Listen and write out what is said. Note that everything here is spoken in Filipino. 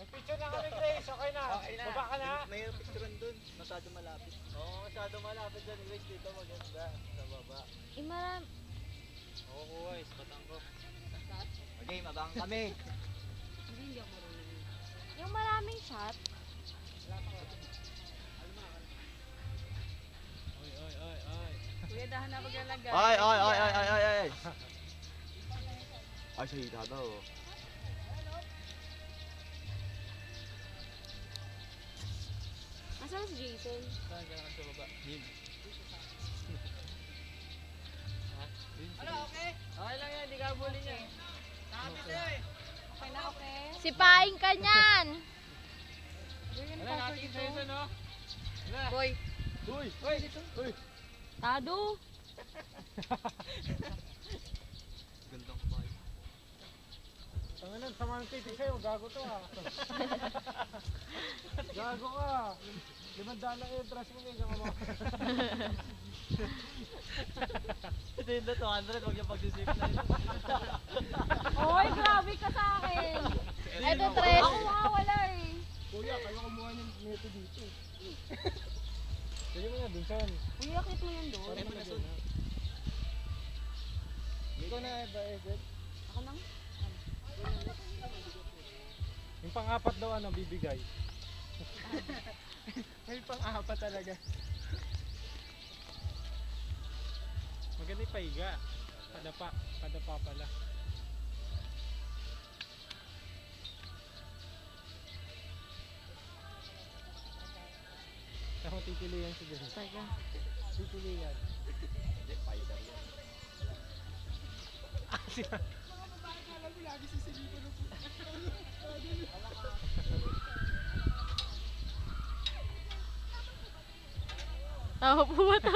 Picture na kami, Grace. Okay na. Okay na. Baba ka na. May picturean dun. Masyado malapit. Oo, masyado malapit dyan, Grace. Dito maganda. Sa baba. Maram. Oo, guys. Patangkop. Okay, mabang kami. Yung maraming shot. Oy, oy, oy, oy. Kuya, dahan na maglalagay. Ay. Ay, sa hita daw. Asan si Jason? Saan ka na sa baba? Him. Ha? Yun, sige. Okay? Okay lang yan, di ka bully niya. Okay na, okay? Sipain ka niyan! Wala, nakikita sa isa, no? Wala. Boy, Uy! Uy! Uy! Tado! Gandang kumain. Tanganan, sama ng titig sa'yo. Gago to, ah. Gago ka. 500 entrance mo, kaya mo. Ito yung 200, huwag yung pagsisip na yun. Oy, grabe ka sa akin! Eto, Tres. Ako wala eh. Kuya, kayo kumuha ng neto dito. Sige mo na, Dunsan. Uy, akit mo yan doon. Parang malagyan na. Ikaw na ba, Ezel? Ako lang. Yung pang-apat daw ano, bibigay. May pang-apat talaga. Maganda yung pahiga. Kadapa pala. Saan mo titilihan si Jess? Teka. Titilihan. Hindi, fighter yan. Tawa po ba ito?